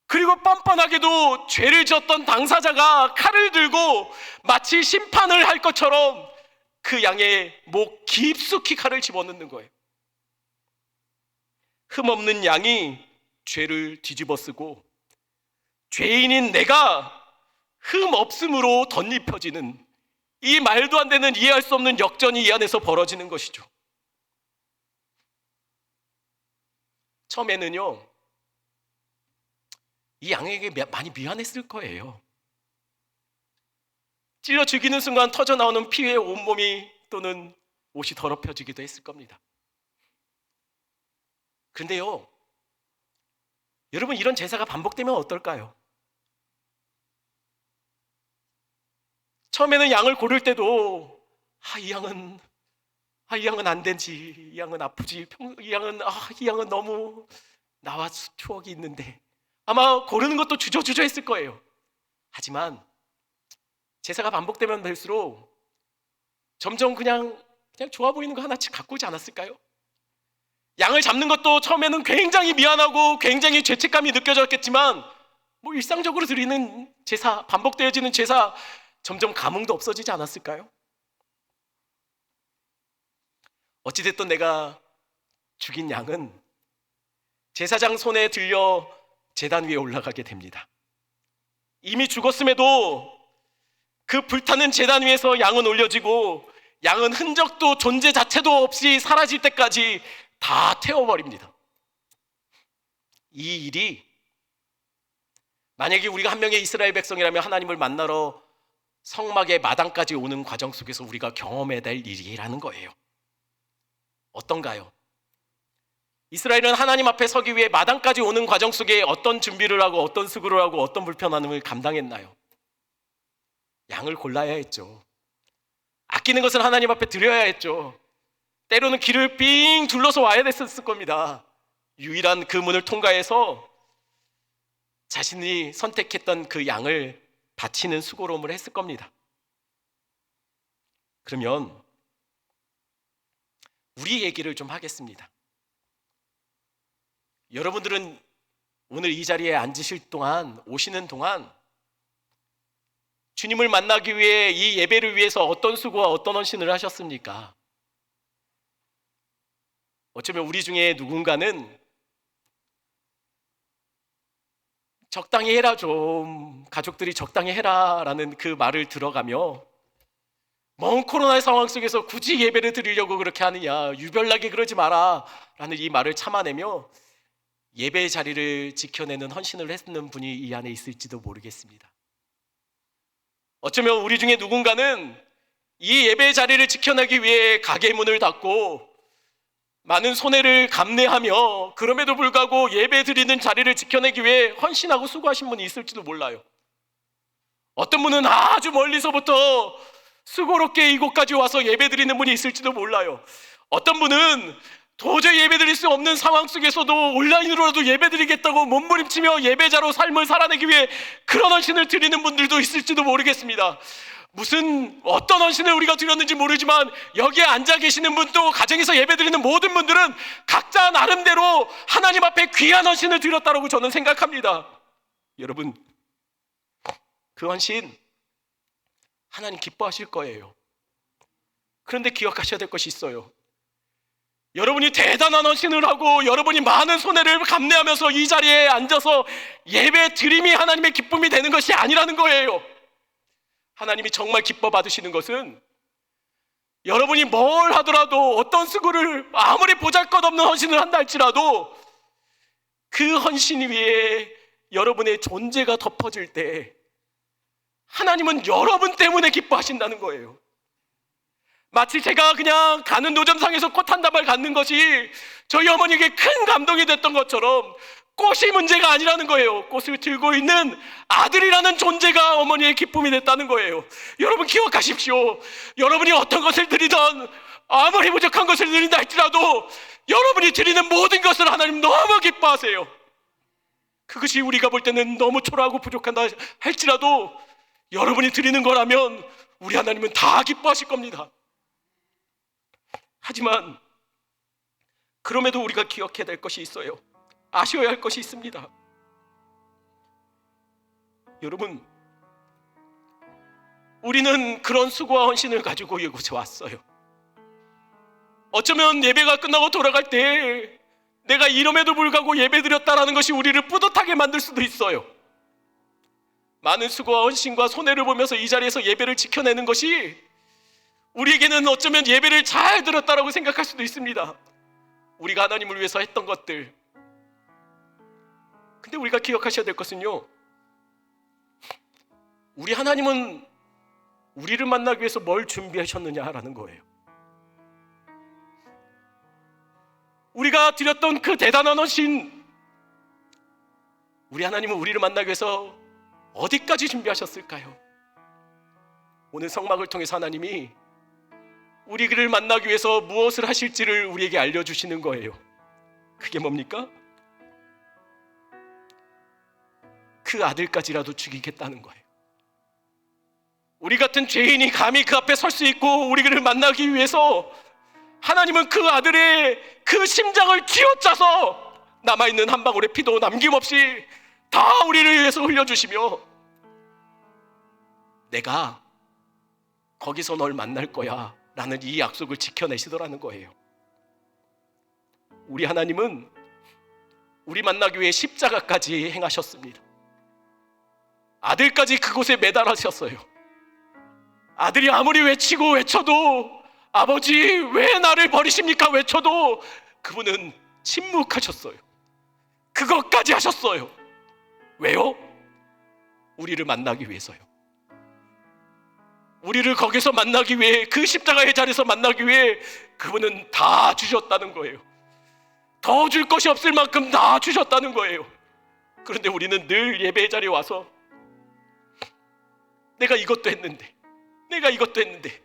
그리고 뻔뻔하게도 죄를 졌던 당사자가 칼을 들고 마치 심판을 할 것처럼 그 양의 목 깊숙이 칼을 집어넣는 거예요. 흠없는 양이 죄를 뒤집어 쓰고 죄인인 내가 흠없음으로 덧입혀지는, 이 말도 안 되는, 이해할 수 없는 역전이 이 안에서 벌어지는 것이죠. 처음에는요, 이 양에게 많이 미안했을 거예요. 찔러 죽이는 순간 터져 나오는 피에 온몸이 또는 옷이 더럽혀지기도 했을 겁니다. 그런데요, 여러분, 이런 제사가 반복되면 어떨까요? 처음에는 양을 고를 때도 이 양은 안 되지, 이 양은 아프지, 이 양은 너무 나와 추억이 있는데, 아마 고르는 것도 주저주저 했을 거예요. 하지만 제사가 반복되면 될수록 점점 그냥 좋아 보이는 거 하나씩 갖고 오지 않았을까요? 양을 잡는 것도 처음에는 굉장히 미안하고 굉장히 죄책감이 느껴졌겠지만, 일상적으로 드리는 제사, 반복되어지는 제사, 점점 감흥도 없어지지 않았을까요? 어찌됐든 내가 죽인 양은 제사장 손에 들려 제단 위에 올라가게 됩니다. 이미 죽었음에도 그 불타는 제단 위에서 양은 올려지고, 양은 흔적도 존재 자체도 없이 사라질 때까지 다 태워버립니다. 이 일이 만약에 우리가 한 명의 이스라엘 백성이라면 하나님을 만나러 성막의 마당까지 오는 과정 속에서 우리가 경험해야 될 일이라는 거예요. 어떤가요? 이스라엘은 하나님 앞에 서기 위해 마당까지 오는 과정 속에 어떤 준비를 하고 어떤 수고를 하고 어떤 불편함을 감당했나요? 양을 골라야 했죠. 아끼는 것을 하나님 앞에 드려야 했죠. 때로는 길을 삥 둘러서 와야 됐었을 겁니다. 유일한 그 문을 통과해서 자신이 선택했던 그 양을 바치는 수고로움을 했을 겁니다. 그러면 우리 얘기를 좀 하겠습니다. 여러분들은 오늘 이 자리에 앉으실 동안, 오시는 동안 주님을 만나기 위해, 이 예배를 위해서 어떤 수고와 어떤 헌신을 하셨습니까? 어쩌면 우리 중에 누군가는 적당히 해라 좀, 가족들이 적당히 해라 라는 그 말을 들어가며, 먼 코로나의 상황 속에서 굳이 예배를 드리려고 그렇게 하느냐, 유별나게 그러지 마라 라는 이 말을 참아내며 예배의 자리를 지켜내는 헌신을 했는 분이 이 안에 있을지도 모르겠습니다. 어쩌면 우리 중에 누군가는 이 예배의 자리를 지켜내기 위해 가게 문을 닫고 많은 손해를 감내하며, 그럼에도 불구하고 예배 드리는 자리를 지켜내기 위해 헌신하고 수고하신 분이 있을지도 몰라요. 어떤 분은 아주 멀리서부터 수고롭게 이곳까지 와서 예배 드리는 분이 있을지도 몰라요. 어떤 분은 도저히 예배 드릴 수 없는 상황 속에서도 온라인으로라도 예배 드리겠다고 몸부림치며 예배자로 삶을 살아내기 위해 그런 헌신을 드리는 분들도 있을지도 모르겠습니다. 어떤 헌신을 우리가 드렸는지 모르지만 여기에 앉아 계시는 분도, 가정에서 예배 드리는 모든 분들은 각자 나름대로 하나님 앞에 귀한 헌신을 드렸다고 저는 생각합니다. 여러분, 그 헌신 하나님 기뻐하실 거예요. 그런데 기억하셔야 될 것이 있어요. 여러분이 대단한 헌신을 하고 여러분이 많은 손해를 감내하면서 이 자리에 앉아서 예배 드림이 하나님의 기쁨이 되는 것이 아니라는 거예요. 하나님이 정말 기뻐 받으시는 것은 여러분이 뭘 하더라도 어떤 수고를 아무리 보잘것없는 헌신을 한다 할지라도 그 헌신 위에 여러분의 존재가 덮어질 때 하나님은 여러분 때문에 기뻐하신다는 거예요. 마치 제가 그냥 가는 노점상에서 꽃 한 다발 갖는 것이 저희 어머니에게 큰 감동이 됐던 것처럼 꽃이 문제가 아니라는 거예요. 꽃을 들고 있는 아들이라는 존재가 어머니의 기쁨이 됐다는 거예요. 여러분 기억하십시오. 여러분이 어떤 것을 드리던 아무리 부족한 것을 드린다 할지라도 여러분이 드리는 모든 것을 하나님 너무 기뻐하세요. 그것이 우리가 볼 때는 너무 초라하고 부족한다 할지라도 여러분이 드리는 거라면 우리 하나님은 다 기뻐하실 겁니다. 하지만 그럼에도 우리가 기억해야 될 것이 있어요. 아셔야 할 것이 있습니다. 여러분, 우리는 그런 수고와 헌신을 가지고 이곳에 왔어요. 어쩌면 예배가 끝나고 돌아갈 때 내가 이름에도 불구하고 예배드렸다라는 것이 우리를 뿌듯하게 만들 수도 있어요. 많은 수고와 헌신과 손해를 보면서 이 자리에서 예배를 지켜내는 것이 우리에게는 어쩌면 예배를 잘 드렸다라고 생각할 수도 있습니다. 우리가 하나님을 위해서 했던 것들. 근데 우리가 기억하셔야 될 것은요, 우리 하나님은 우리를 만나기 위해서 뭘 준비하셨느냐라는 거예요. 우리가 드렸던 그 대단한 헌신, 우리 하나님은 우리를 만나기 위해서 어디까지 준비하셨을까요? 오늘 성막을 통해서 하나님이 우리를 만나기 위해서 무엇을 하실지를 우리에게 알려주시는 거예요. 그게 뭡니까? 그 아들까지라도 죽이겠다는 거예요. 우리 같은 죄인이 감히 그 앞에 설 수 있고 우리를 만나기 위해서 하나님은 그 아들의 그 심장을 쥐어짜서 남아있는 한 방울의 피도 남김없이 다 우리를 위해서 흘려주시며 내가 거기서 널 만날 거야 라는 이 약속을 지켜내시더라는 거예요. 우리 하나님은 우리 만나기 위해 십자가까지 행하셨습니다. 아들까지 그곳에 매달으셨어요. 아들이 아무리 외치고 외쳐도 아버지 왜 나를 버리십니까 외쳐도 그분은 침묵하셨어요. 그것까지 하셨어요. 왜요? 우리를 만나기 위해서요. 우리를 거기서 만나기 위해, 그 십자가의 자리에서 만나기 위해 그분은 다 주셨다는 거예요. 더 줄 것이 없을 만큼 다 주셨다는 거예요. 그런데 우리는 늘 예배의 자리에 와서 내가 이것도 했는데, 내가 이것도 했는데,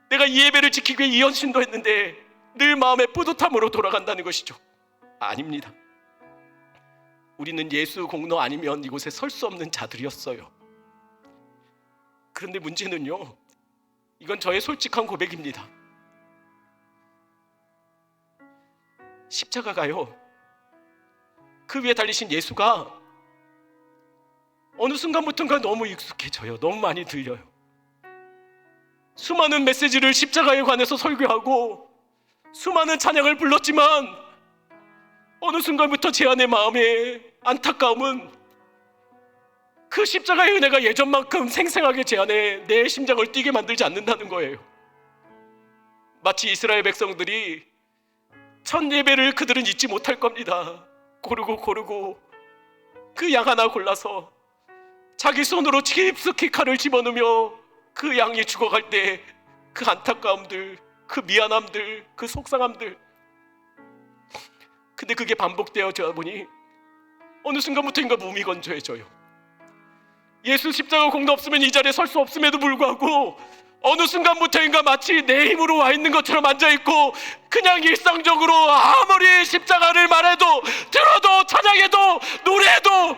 내가 이 예배를 지키기 위해 이 헌신도 했는데 늘 마음의 뿌듯함으로 돌아간다는 것이죠. 아닙니다. 우리는 예수 공로 아니면 이곳에 설 수 없는 자들이었어요. 그런데 문제는요, 이건 저의 솔직한 고백입니다. 십자가가요, 그 위에 달리신 예수가 어느 순간부터인가 너무 익숙해져요. 너무 많이 들려요. 수많은 메시지를 십자가에 관해서 설교하고 수많은 찬양을 불렀지만 어느 순간부터 제 안의 마음의 안타까움은 그 십자가의 은혜가 예전만큼 생생하게 제 안에 내 심장을 뛰게 만들지 않는다는 거예요. 마치 이스라엘 백성들이 첫 예배를 그들은 잊지 못할 겁니다. 고르고 그 양 하나 골라서 자기 손으로 깊숙이 칼을 집어넣으며 그 양이 죽어갈 때 그 안타까움들, 그 미안함들, 그 속상함들. 근데 그게 반복되어져 보니 어느 순간부터인가 몸이 건조해져요. 예수 십자가 공로 없으면 이 자리에 설 수 없음에도 불구하고 어느 순간부터인가 마치 내 힘으로 와 있는 것처럼 앉아있고 그냥 일상적으로 아무리 십자가를 말해도 들어도 찬양해도 노래해도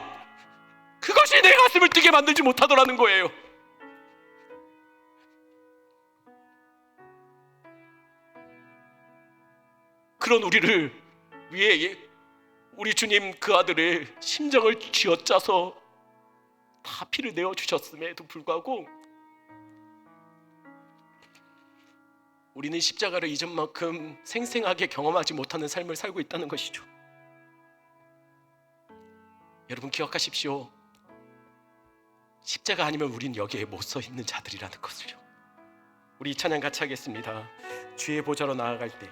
그것이 내 가슴을 뛰게 만들지 못하더라는 거예요. 그런 우리를 위해 우리 주님 그 아들의 심장을 쥐어짜서 다 피를 내어주셨음에도 불구하고 우리는 십자가를 이전만큼 생생하게 경험하지 못하는 삶을 살고 있다는 것이죠. 여러분 기억하십시오. 십자가 아니면 우린 여기에 못 서 있는 자들이라는 것을요. 우리 이 찬양 같이 하겠습니다. 주의 보좌로 나아갈 때